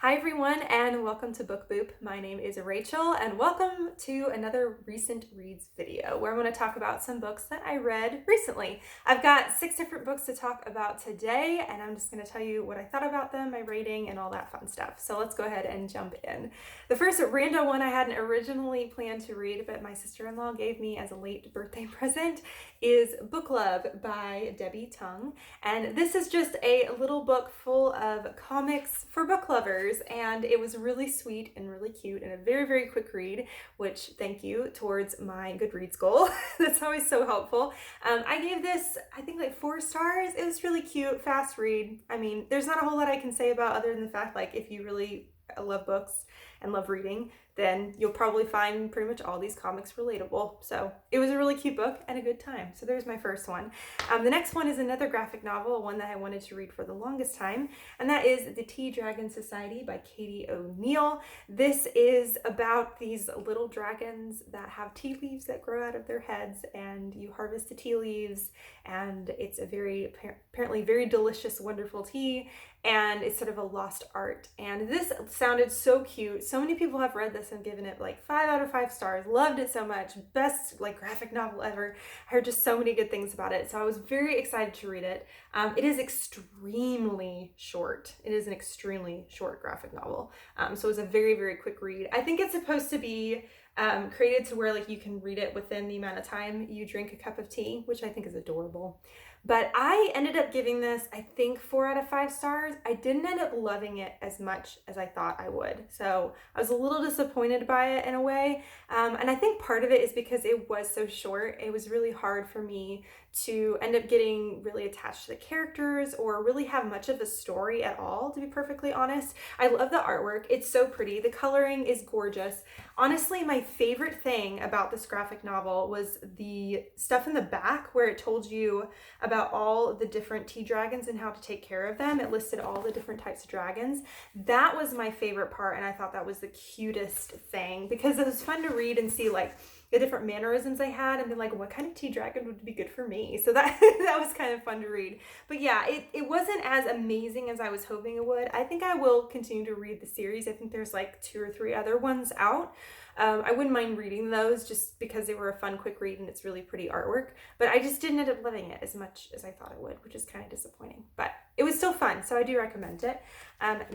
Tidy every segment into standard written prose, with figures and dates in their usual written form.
Hi everyone and welcome to Book Boop. My name is Rachel and welcome to another recent reads video where I'm going to talk about some books that I read recently. I've got 6 different books to talk about today and I'm just going to tell you what I thought about them, my rating, and all that fun stuff. So let's go ahead and jump in. The first random one I hadn't originally planned to read but my sister-in-law gave me as a late birthday present is Book Love by Debbie Tung. And this is just a little book full of comics for book lovers, and it was really sweet and really cute and a very, very quick read, which thank you towards my Goodreads goal. That's always so helpful. I gave this, I think, like 4 stars. It was really cute, fast read. I mean, there's not a whole lot I can say about other than the fact, like, if you really love books and love reading, then you'll probably find pretty much all these comics relatable. So it was a really cute book and a good time. So there's my first one. The next one is another graphic novel, one that I wanted to read for the longest time, and that is The Tea Dragon Society by Katie O'Neill. This is about these little dragons that have tea leaves that grow out of their heads, and you harvest the tea leaves, and it's a apparently very delicious, wonderful tea, and it's sort of a lost art. And this sounded so cute. So many people have read this and given it like 5 out of 5 stars. Loved it so much. Best like graphic novel ever. I heard just so many good things about it. So I was very excited to read it. It is extremely short. It is an extremely short graphic novel. So it was a very, very quick read. I think it's supposed to be created to where like you can read it within the amount of time you drink a cup of tea, which I think is adorable. But I ended up giving this, I think, 4 out of 5 stars. I didn't end up loving it as much as I thought I would. So I was a little disappointed by it in a way. And I think part of it is because it was so short. It was really hard for me to end up getting really attached to the characters or really have much of a story at all, to be perfectly honest. I love the artwork. It's so pretty. The coloring is gorgeous. Honestly, my favorite thing about this graphic novel was the stuff in the back where it told you about all the different tea dragons and how to take care of them. It listed all the different types of dragons. That was my favorite part, and I thought that was the cutest thing because it was fun to read and see like the different mannerisms I had and be like, what kind of tea dragon would be good for me? So that that was kind of fun to read. But yeah, it wasn't as amazing as I was hoping it would. I think I will continue to read the series. I think there's like 2 or 3 other ones out. I wouldn't mind reading those just because they were a fun, quick read and it's really pretty artwork. But I just didn't end up loving it as much as I thought it would, which is kind of disappointing. But it was still fun, so I do recommend it.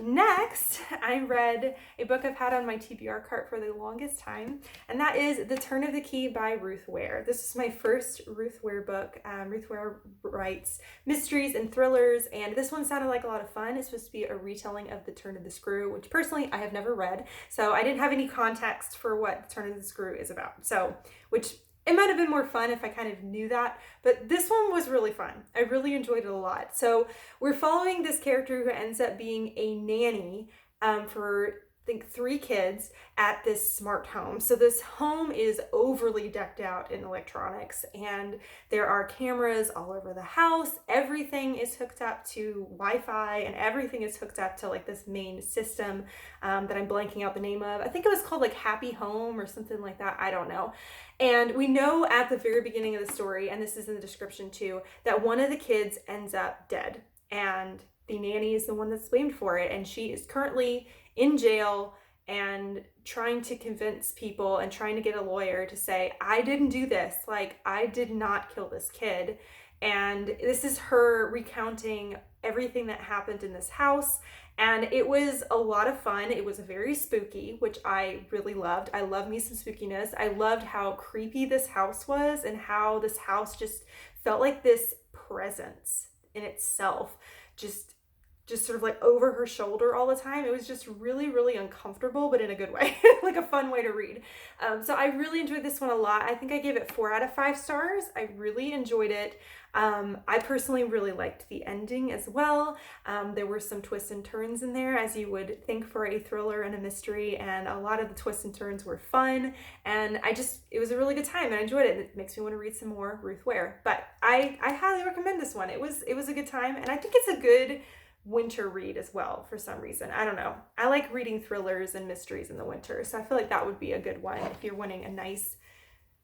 Next, I read a book I've had on my TBR cart for the longest time, and that is The Turn of the Key by Ruth Ware. This is my first Ruth Ware book. Ruth Ware writes mysteries and thrillers, and this one sounded like a lot of fun. It's supposed to be a retelling of The Turn of the Screw, which personally I have never read, so I didn't have any context for what The Turn of the Screw is about. So, which it might have been more fun if I kind of knew that, but this one was really fun. I really enjoyed it a lot. So we're following this character who ends up being a nanny for I think 3 kids at this smart home. So this home is overly decked out in electronics and there are cameras all over the house. Everything is hooked up to Wi-Fi and everything is hooked up to like this main system that I'm blanking out the name of. I think it was called like Happy Home or something like that. I don't know. And we know at the very beginning of the story, and this is in the description too, that one of the kids ends up dead and the nanny is the one that's blamed for it, and she is currently in jail and trying to convince people and trying to get a lawyer to say, I didn't do this, like I did not kill this kid. And this is her recounting everything that happened in this house, and it was a lot of fun. It was very spooky, which I really loved. I love me some spookiness. I loved how creepy this house was and how this house just felt like this presence in itself, just sort of like over her shoulder all the time. It was just really, really uncomfortable, but in a good way, like a fun way to read. So I really enjoyed this one a lot. I think I gave it 4 out of 5 stars. I really enjoyed it. I personally really liked the ending as well. There were some twists and turns in there, as you would think for a thriller and a mystery, and a lot of the twists and turns were fun, and it was a really good time, and I enjoyed it. It makes me want to read some more Ruth Ware, but I highly recommend this one. It was a good time, and I think it's a good winter read as well for some reason. I don't know. I like reading thrillers and mysteries in the winter, so I feel like that would be a good one if you're wanting a nice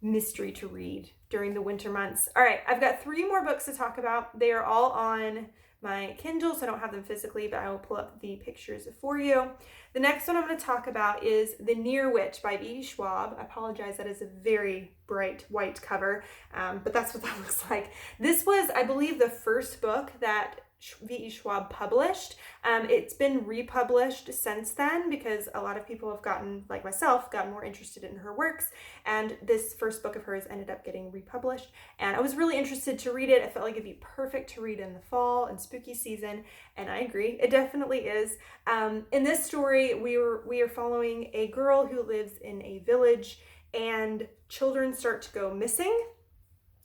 mystery to read during the winter months. All right, I've got 3 more books to talk about. They are all on my Kindle, so I don't have them physically, but I will pull up the pictures for you. The next one I'm going to talk about is The Near Witch by V.E. Schwab. I apologize, that is a very bright white cover, but that's what that looks like. This was, I believe, the first book that V.E. Schwab published. It's been republished since then because a lot of people have gotten, like myself, gotten more interested in her works, and this first book of hers ended up getting republished, and I was really interested to read it. I felt like it'd be perfect to read in the fall and spooky season, and I agree, it definitely is. In this story, we are following a girl who lives in a village, and children start to go missing.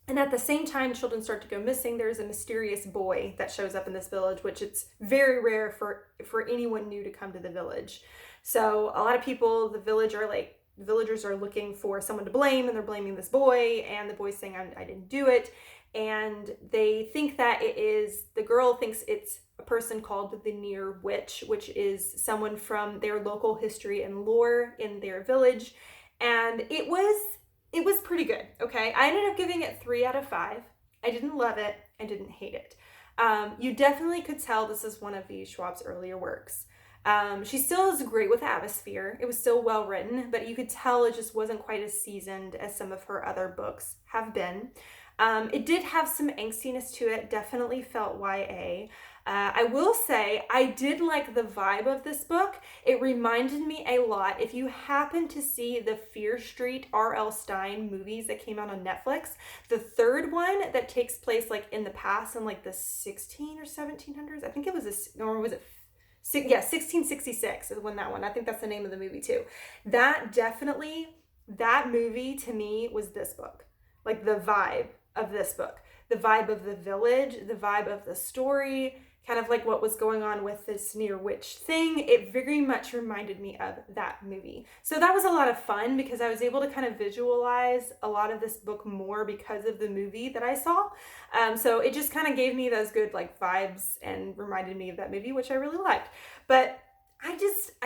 And at the same time children start to go missing, there's a mysterious boy that shows up in this village, which it's very rare for anyone new to come to the village. So a lot of people, the villagers are looking for someone to blame, and they're blaming this boy, and the boy's saying, I didn't do it. And they think that the girl thinks it's a person called the Near Witch, which is someone from their local history and lore in their village. And it was pretty good, okay? I ended up giving it 3 out of 5. I didn't love it. I didn't hate it. You definitely could tell this is one of V. Schwab's earlier works. She still is great with atmosphere. It was still well written, but you could tell it just wasn't quite as seasoned as some of her other books have been. It did have some angstiness to it, definitely felt YA. I will say I did like the vibe of this book. It reminded me a lot. If you happen to see the Fear Street R.L. Stine movies that came out on Netflix, the third one that takes place like in the past in like the 16 or 1700s, I think it was or was it 1666 is when that one. I think that's the name of the movie too. That movie to me was this book. Like the vibe of this book, the vibe of the village, the vibe of the story, kind of like what was going on with this Near Witch thing. It very much reminded me of that movie. So that was a lot of fun because I was able to kind of visualize a lot of this book more because of the movie that I saw. So it just kind of gave me those good like vibes and reminded me of that movie, which I really liked. But I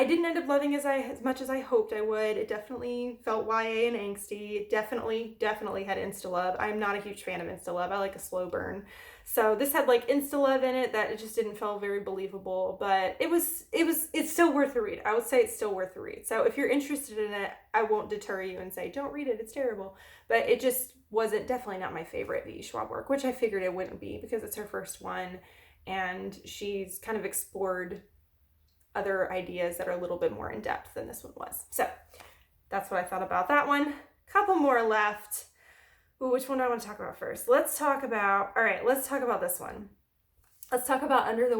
didn't end up loving as much as I hoped I would. It definitely felt YA and angsty. It definitely had insta-love. I'm not a huge fan of insta-love. I like a slow burn. So this had like insta-love in it that it just didn't feel very believable, but it's still worth a read. I would say it's still worth a read. So if you're interested in it, I won't deter you and say, don't read it, it's terrible. But it just wasn't, definitely not my favorite V. Schwab work, which I figured it wouldn't be because it's her first one and she's kind of explored other ideas that are a little bit more in depth than this one was. So that's what I thought about that one. Couple more left. Ooh, which one do I want to talk about first? Let's talk about this one. Let's talk about Under the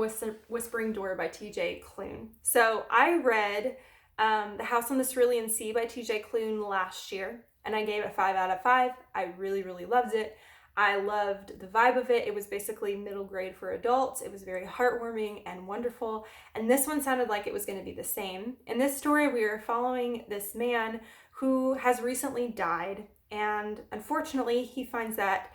Whispering Door by T.J. Klune. So I read The House on the Cerulean Sea by T.J. Klune last year, and I gave it 5 out of 5. I really, really loved it. I loved the vibe of it. It was basically middle grade for adults. It was very heartwarming and wonderful. And this one sounded like it was going to be the same. In this story, we are following this man who has recently died. And unfortunately, he finds that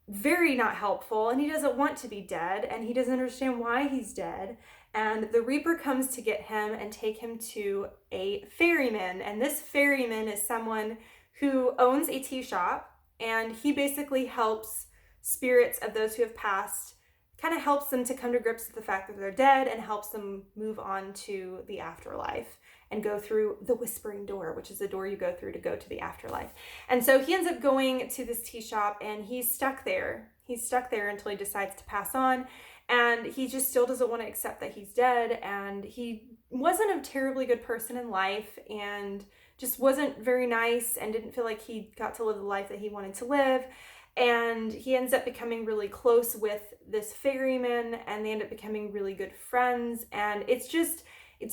very not helpful. And he doesn't want to be dead. And he doesn't understand why he's dead. And the Reaper comes to get him and take him to a ferryman. And this ferryman is someone who owns a tea shop. And he basically helps spirits of those who have passed, kind of helps them to come to grips with the fact that they're dead and helps them move on to the afterlife and go through the Whispering Door, which is the door you go through to go to the afterlife. And so he ends up going to this tea shop and he's stuck there. He's stuck there until he decides to pass on. And he just still doesn't want to accept that he's dead. And he wasn't a terribly good person in life and just wasn't very nice and didn't feel like he got to live the life that he wanted to live. And he ends up becoming really close with this ferryman and they end up becoming really good friends. And it's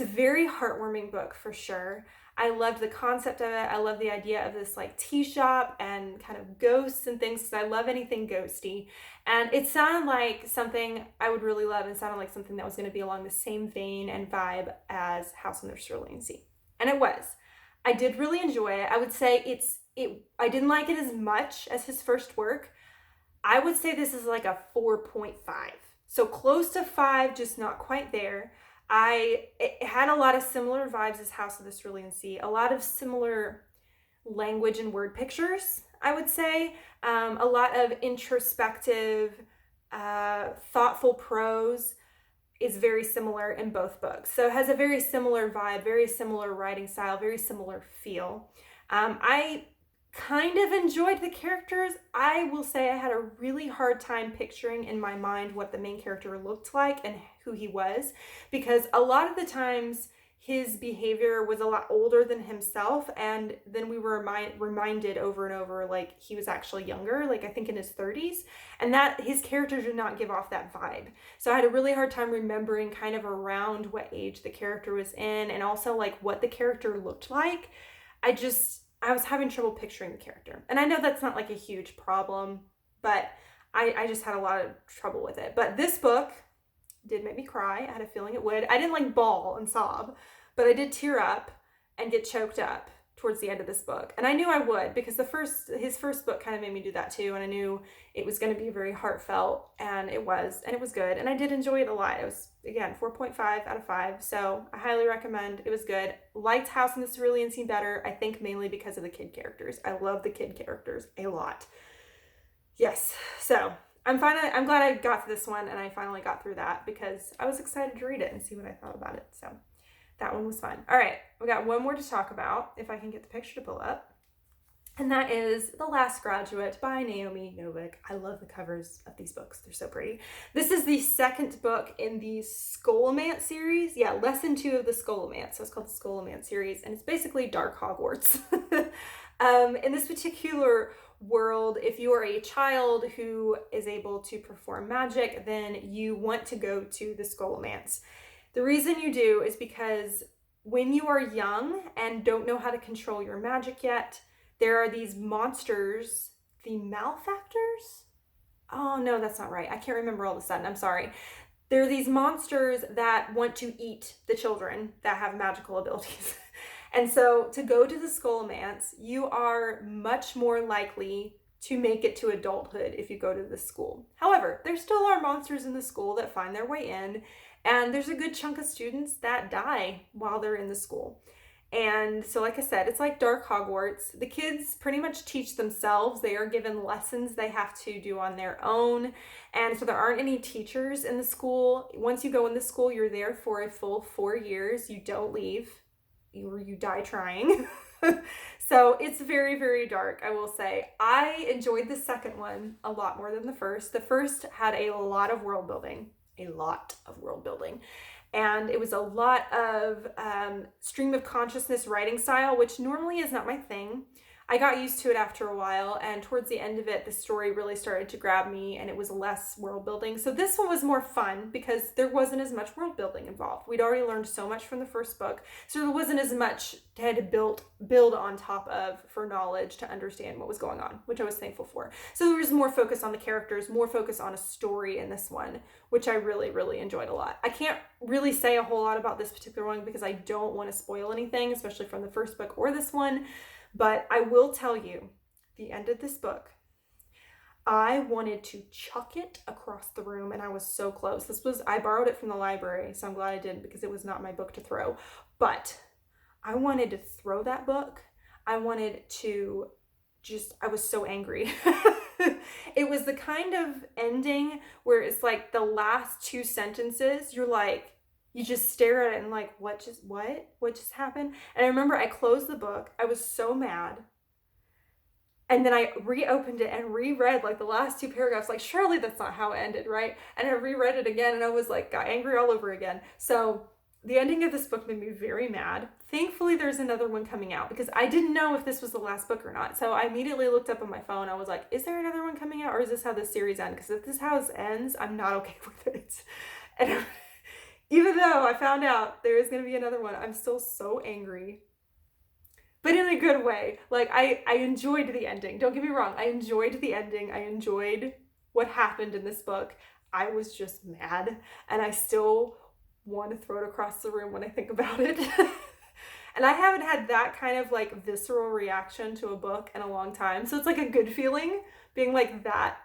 a very heartwarming book for sure. I loved the concept of it. I love the idea of this like tea shop and kind of ghosts and things because I love anything ghosty. And it sounded like something I would really love and sounded like something that was going to be along the same vein and vibe as House on the Cerulean Sea. And it was. I did really enjoy it. I would say I didn't like it as much as his first work. I would say this is like a 4.5. So close to 5, just not quite there. It had a lot of similar vibes as House of the Cerulean Sea, a lot of similar language and word pictures, I would say. A lot of introspective, thoughtful prose is very similar in both books. So it has a very similar vibe, very similar writing style, very similar feel. I kind of enjoyed the characters. I will say I had a really hard time picturing in my mind what the main character looked like and who he was, because a lot of the times his behavior was a lot older than himself, and then we were reminded over and over like he was actually younger, like I think in his 30s, and that his character did not give off that vibe. So I had a really hard time remembering kind of around what age the character was in, and also like what the character looked like. I was having trouble picturing the character, and I know that's not like a huge problem, but I just had a lot of trouble with it. But this book did make me cry. I had a feeling it would. I didn't like bawl and sob, but I did tear up and get choked up towards the end of this book. And I knew I would, because his first book kind of made me do that too. And I knew it was going to be very heartfelt, and it was good. And I did enjoy it a lot. It was, again, 4.5 out of 5. So I highly recommend. It was good. Liked House in the Cerulean Sea better, I think mainly because of the kid characters. I love the kid characters a lot. Yes. So I'm glad I got to this one, and I finally got through that because I was excited to read it and see what I thought about it. So that one was fun. All right, we got one more to talk about, if I can get the picture to pull up. And that is The Last Graduate by Naomi Novik. I love the covers of these books. They're so pretty. This is the second book in the Scholomance series. Yeah, lesson 2 of the Scholomance. So it's called the Scholomance series, and it's basically Dark Hogwarts. In this particular world, if you are a child who is able to perform magic, then you want to go to the Scholomance. The reason you do is because when you are young and don't know how to control your magic yet, there are these monsters, the malefactors? Oh no, that's not right. I can't remember all of a sudden. I'm sorry. There are these monsters that want to eat the children that have magical abilities. And so to go to the Scholomance, you are much more likely to make it to adulthood if you go to this school. However, there still are monsters in the school that find their way in, and there's a good chunk of students that die while they're in the school. And so, like I said, it's like Dark Hogwarts. The kids pretty much teach themselves. They are given lessons they have to do on their own. And so there aren't any teachers in the school. Once you go in the school, you're there for a full 4 years. You don't leave, or you die trying. So it's very, very dark, I will say. I enjoyed the second one a lot more than the first. The first had a lot of world building. And it was a lot of stream of consciousness writing style, which normally is not my thing. I got used to it after a while, and towards the end of it, the story really started to grab me, and it was less world building. So this one was more fun because there wasn't as much world building involved. We'd already learned so much from the first book, so there wasn't as much to had to build on top of for knowledge to understand what was going on, which I was thankful for. So there was more focus on the characters, more focus on a story in this one, which I really, really enjoyed a lot. I can't really say a whole lot about this particular one because I don't want to spoil anything, especially from the first book or this one. But I will tell you, the end of this book, I wanted to chuck it across the room, and I was so close. I borrowed it from the library, so I'm glad I didn't because it was not my book to throw. But I wanted to throw that book. I was so angry. It was the kind of ending where it's like the last 2 sentences, you're like, you just stare at it and like, what just happened? And I remember I closed the book. I was so mad. And then I reopened it and reread like the last 2 paragraphs, like, surely that's not how it ended, right? And I reread it again, and I was like, got angry all over again. So the ending of this book made me very mad. Thankfully, there's another one coming out because I didn't know if this was the last book or not. So I immediately looked up on my phone. I was like, is there another one coming out, or is this how this series ends? Because if this is how it ends, I'm not okay with it. And even though I found out there is going to be another one, I'm still so angry. But in a good way. Like, I enjoyed the ending. Don't get me wrong. I enjoyed the ending. I enjoyed what happened in this book. I was just mad. And I still want to throw it across the room when I think about it. And I haven't had that kind of like visceral reaction to a book in a long time. So it's like a good feeling being like that,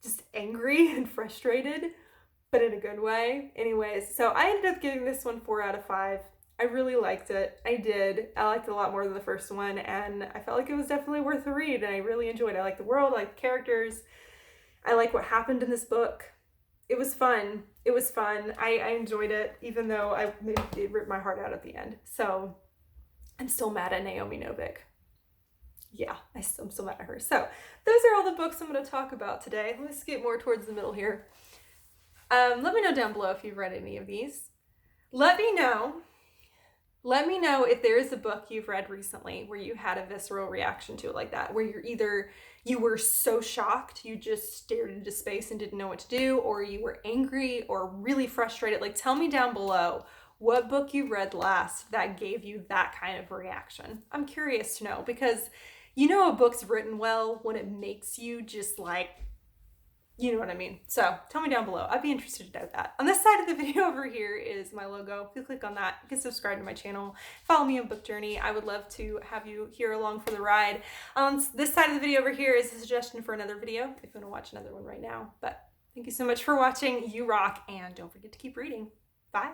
just angry and frustrated, but in a good way. Anyways, so I ended up giving this one 4 out of 5. I really liked it. I did. I liked it a lot more than the first one, and I felt like it was definitely worth a read, and I really enjoyed it. I liked the world, I liked the characters. I like what happened in this book. It was fun. It was fun. I enjoyed it, even though it ripped my heart out at the end. So I'm still mad at Naomi Novik. Yeah, I'm still mad at her. So those are all the books I'm going to talk about today. Let's get more towards the middle here. Let me know down below if you've read any of these. Let me know if there is a book you've read recently where you had a visceral reaction to it like that, where you were so shocked, you just stared into space and didn't know what to do, or you were angry or really frustrated. Like, tell me down below what book you read last that gave you that kind of reaction. I'm curious to know, because you know a book's written well when it makes you just like, you know what I mean? So tell me down below. I'd be interested to know that. On this side of the video over here is my logo. If you click on that, you can subscribe to my channel. Follow me on Book Journey. I would love to have you here along for the ride. On this side of the video over here is a suggestion for another video if you want to watch another one right now. But thank you so much for watching. You rock, and don't forget to keep reading. Bye.